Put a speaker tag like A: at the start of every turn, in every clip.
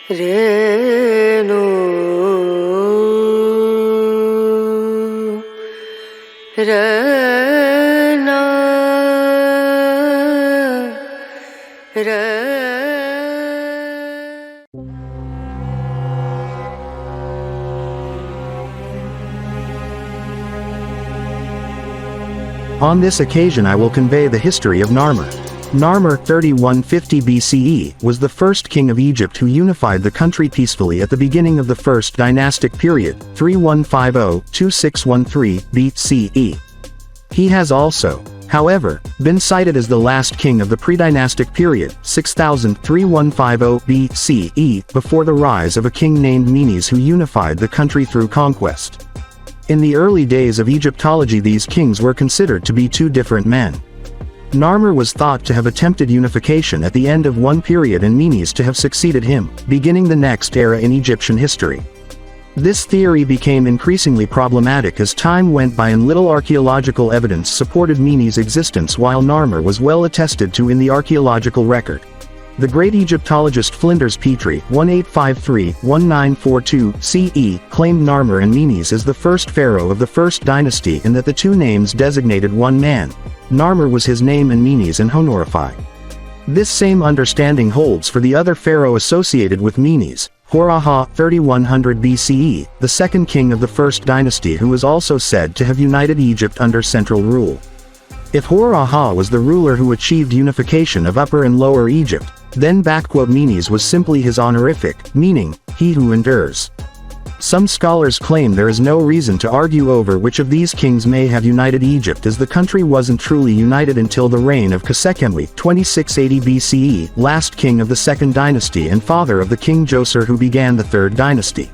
A: Renu Rana Rana.
B: On this occasion I will convey the history of Nermer. Nermer, 3150 BCE, was the first king of Egypt who unified the country peacefully at the beginning of the first dynastic period, 3150-2613 BCE. He has also, however, been cited as the last king of the pre-dynastic period, 6000-3150 BCE, before the rise of a king named Menes who unified the country through conquest. In the early days of Egyptology these kings were considered to be two different men. Nermer was thought to have attempted unification at the end of one period and Menes to have succeeded him, beginning the next era in Egyptian history. This theory became increasingly problematic as time went by and little archaeological evidence supported Menes' existence while Nermer was well attested to in the archaeological record. The great Egyptologist Flinders Petrie, 1853-1942 CE, claimed Nermer and Menes as the first pharaoh of the first dynasty and that the two names designated one man. Nermer was his name and Menes an honorific. This same understanding holds for the other pharaoh associated with Menes, Hor-Aha, 3100 BCE, the second king of the first dynasty who is also said to have united Egypt under central rule. If Hor-Aha was the ruler who achieved unification of Upper and Lower Egypt, then Menes was simply his honorific, meaning, he who endures. Some scholars claim there is no reason to argue over which of these kings may have united Egypt as the country wasn't truly united until the reign of Khsekhemwy, 2680 BCE, last king of the second dynasty and father of the king Djoser who began the third dynasty.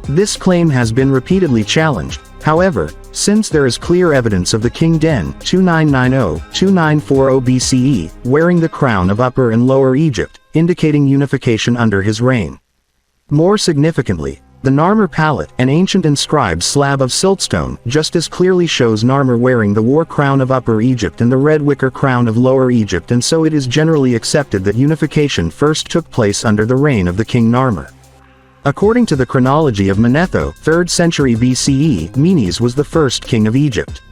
B: This claim has been repeatedly challenged, however, since there is clear evidence of the king Den, 2990-2940 BCE, wearing the crown of Upper and Lower Egypt, indicating unification under his reign. More significantly, the Nermer palette, an ancient inscribed slab of siltstone, just as clearly shows Nermer wearing the war crown of Upper Egypt and the red wicker crown of Lower Egypt, and so it is generally accepted that unification first took place under the reign of the king Nermer. According to the chronology of Manetho, 3rd century BCE, Menes was the first king of Egypt.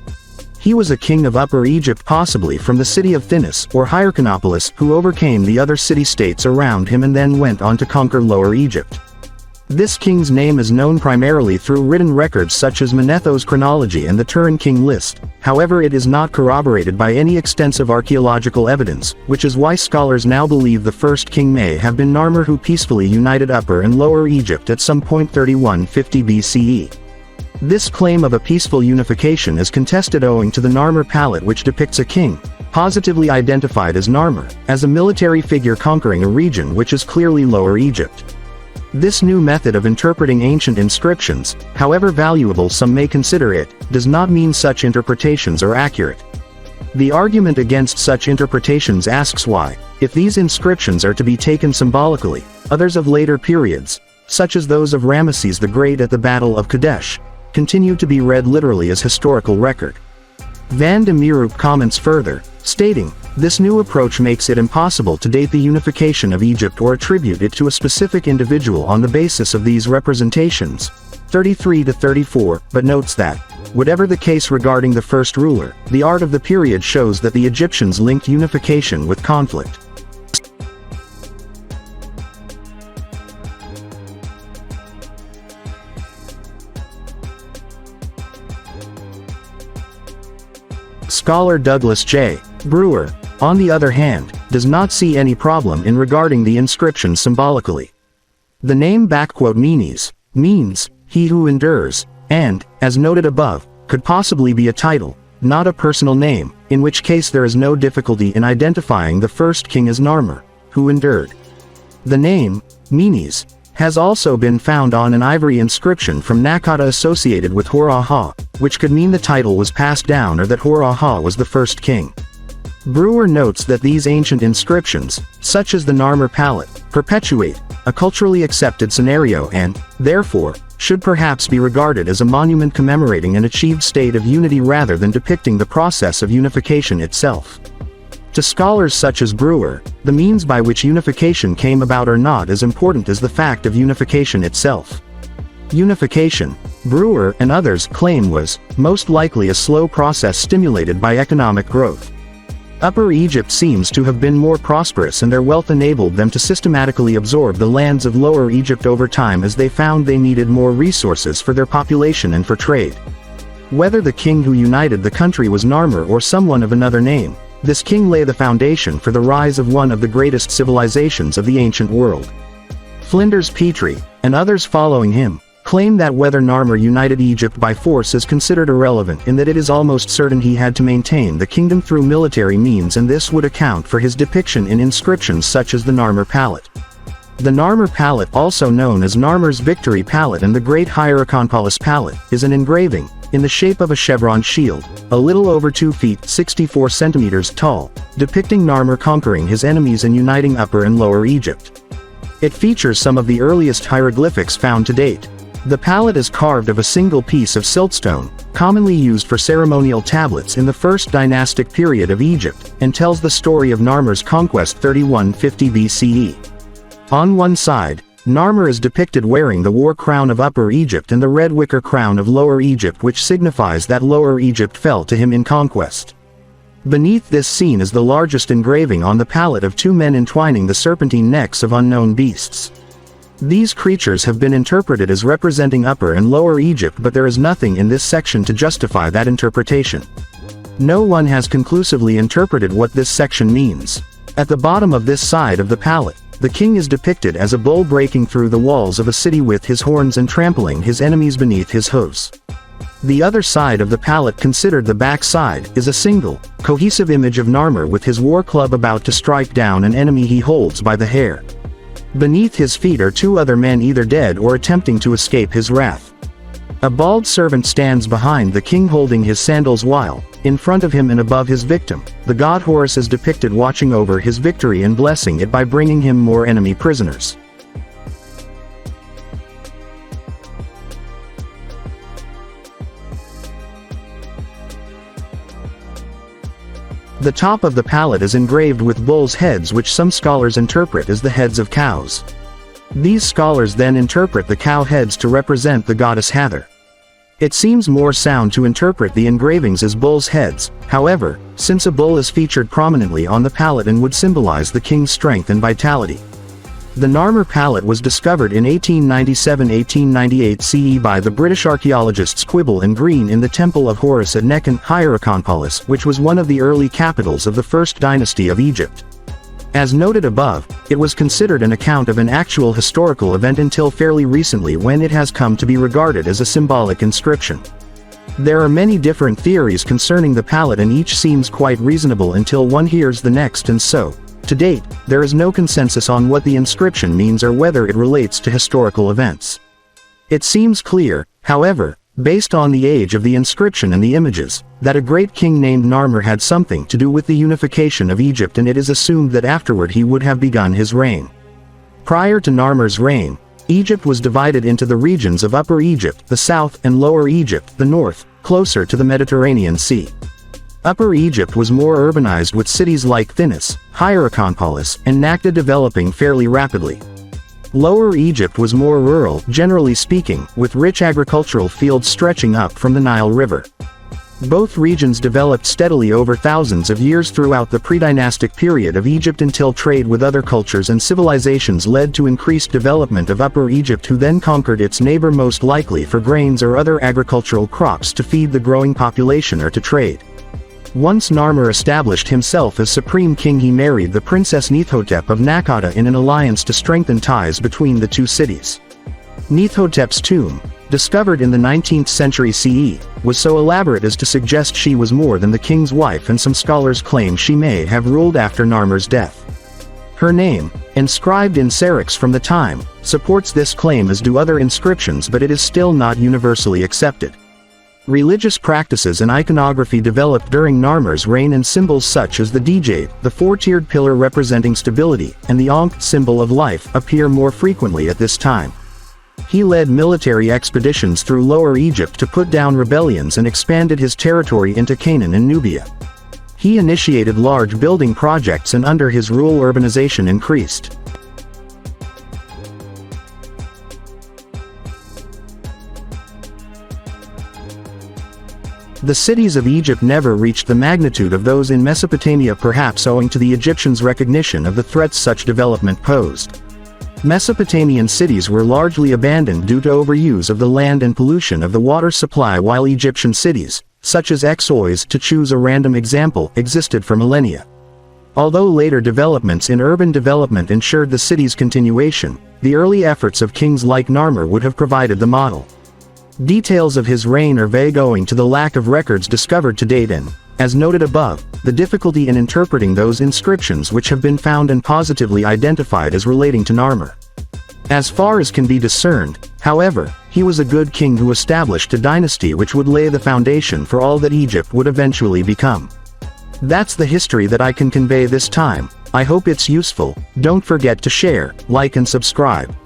B: He was a king of Upper Egypt, possibly from the city of Thinis, or Hyrcanopolis, who overcame the other city-states around him and then went on to conquer Lower Egypt. This king's name is known primarily through written records such as Manetho's chronology and the Turin king list, however it is not corroborated by any extensive archaeological evidence, which is why scholars now believe the first king may have been Nermer who peacefully united Upper and Lower Egypt at some point 3150 BCE. This claim of a peaceful unification is contested owing to the Nermer palette which depicts a king, positively identified as Nermer, as a military figure conquering a region which is clearly Lower Egypt. This new method of interpreting ancient inscriptions, however valuable some may consider it, does not mean such interpretations are accurate. The argument against such interpretations asks why, if these inscriptions are to be taken symbolically, others of later periods, such as those of Ramesses the Great at the Battle of Kadesh, continue to be read literally as historical record. Van de Meerup comments further, stating, "This new approach makes it impossible to date the unification of Egypt or attribute it to a specific individual on the basis of these representations." 33-34, but notes that, whatever the case regarding the first ruler, the art of the period shows that the Egyptians linked unification with conflict. Scholar Douglas J. Brewer, on the other hand, does not see any problem in regarding the inscription symbolically. The name "Menes" means, he who endures, and, as noted above, could possibly be a title, not a personal name, in which case there is no difficulty in identifying the first king as Nermer, who endured. The name, Menes, has also been found on an ivory inscription from Nakata associated with Hor-Aha, which could mean the title was passed down or that Hor-Aha was the first king. Brewer notes that these ancient inscriptions, such as the Nermer palette, perpetuate a culturally accepted scenario and, therefore, should perhaps be regarded as a monument commemorating an achieved state of unity rather than depicting the process of unification itself. To scholars such as Brewer, the means by which unification came about are not as important as the fact of unification itself. Unification, Brewer and others claim, was most likely a slow process stimulated by economic growth. Upper Egypt seems to have been more prosperous, and their wealth enabled them to systematically absorb the lands of Lower Egypt over time as they found they needed more resources for their population and for trade. Whether the king who united the country was Nermer or someone of another name, this king lay the foundation for the rise of one of the greatest civilizations of the ancient world. Flinders Petrie, and others following him, claim that whether Nermer united Egypt by force is considered irrelevant, in that it is almost certain he had to maintain the kingdom through military means, and this would account for his depiction in inscriptions such as the Nermer Palette. The Nermer Palette, also known as Nermer's Victory Palette and the Great Hierakonpolis Palette, is an engraving, in the shape of a chevron shield, a little over 2 feet 64 centimeters tall, depicting Nermer conquering his enemies and uniting Upper and Lower Egypt. It features some of the earliest hieroglyphics found to date. The palette is carved of a single piece of siltstone, commonly used for ceremonial tablets in the first dynastic period of Egypt, and tells the story of Nermer's conquest 3150 BCE. On one side, Nermer is depicted wearing the war crown of Upper Egypt and the red wicker crown of Lower Egypt, which signifies that Lower Egypt fell to him in conquest. Beneath this scene is the largest engraving on the palette of two men entwining the serpentine necks of unknown beasts. These creatures have been interpreted as representing Upper and Lower Egypt, but there is nothing in this section to justify that interpretation. No one has conclusively interpreted what this section means. At the bottom of this side of the palette, the king is depicted as a bull breaking through the walls of a city with his horns and trampling his enemies beneath his hooves. The other side of the palette, considered the back side, is a single, cohesive image of Nermer with his war club about to strike down an enemy he holds by the hair. Beneath his feet are two other men, either dead or attempting to escape his wrath. A bald servant stands behind the king holding his sandals, while, in front of him and above his victim, the god Horus is depicted watching over his victory and blessing it by bringing him more enemy prisoners. The top of the palette is engraved with bulls' heads, which some scholars interpret as the heads of cows. These scholars then interpret the cow heads to represent the goddess Hathor. It seems more sound to interpret the engravings as bulls' heads, however, since a bull is featured prominently on the palette and would symbolize the king's strength and vitality. The Nermer palette was discovered in 1897-1898 CE by the British archaeologists Quibble and Green in the Temple of Horus at Nekhen, Hierakonpolis, which was one of the early capitals of the First Dynasty of Egypt. As noted above, it was considered an account of an actual historical event until fairly recently, when it has come to be regarded as a symbolic inscription. There are many different theories concerning the palette, and each seems quite reasonable until one hears the next, and so, to date, there is no consensus on what the inscription means or whether it relates to historical events. It seems clear, however, based on the age of the inscription and the images, that a great king named Nermer had something to do with the unification of Egypt, and it is assumed that afterward he would have begun his reign. Prior to Nermer's reign, Egypt was divided into the regions of Upper Egypt, the south, and Lower Egypt, the north, closer to the Mediterranean Sea. Upper Egypt was more urbanized, with cities like Thinis, Hierakonpolis, and Nakda developing fairly rapidly. Lower Egypt was more rural, generally speaking, with rich agricultural fields stretching up from the Nile River. Both regions developed steadily over thousands of years throughout the pre-dynastic period of Egypt, until trade with other cultures and civilizations led to increased development of Upper Egypt, who then conquered its neighbor, most likely for grains or other agricultural crops to feed the growing population or to trade. Once Nermer established himself as supreme king, he married the princess Neithotep of Nakada in an alliance to strengthen ties between the two cities. Neithotep's tomb, discovered in the 19th century CE, was so elaborate as to suggest she was more than the king's wife, and some scholars claim she may have ruled after Nermer's death. Her name, inscribed in Syrinx from the time, supports this claim, as do other inscriptions, but it is still not universally accepted. Religious practices and iconography developed during Nermer's reign, and symbols such as the Djed, the four-tiered pillar representing stability, and the Ankh, symbol of life, appear more frequently at this time. He led military expeditions through Lower Egypt to put down rebellions and expanded his territory into Canaan and Nubia. He initiated large building projects, and under his rule urbanization increased. The cities of Egypt never reached the magnitude of those in Mesopotamia, perhaps owing to the Egyptians' recognition of the threats such development posed. Mesopotamian cities were largely abandoned due to overuse of the land and pollution of the water supply, while Egyptian cities, such as Xois, to choose a random example, existed for millennia. Although later developments in urban development ensured the city's continuation, the early efforts of kings like Nermer would have provided the model. Details of his reign are vague owing to the lack of records discovered to date and, as noted above, the difficulty in interpreting those inscriptions which have been found and positively identified as relating to Nermer. As far as can be discerned, however, he was a good king who established a dynasty which would lay the foundation for all that Egypt would eventually become. That's the history that I can convey this time. I hope it's useful. Don't forget to share, like and subscribe.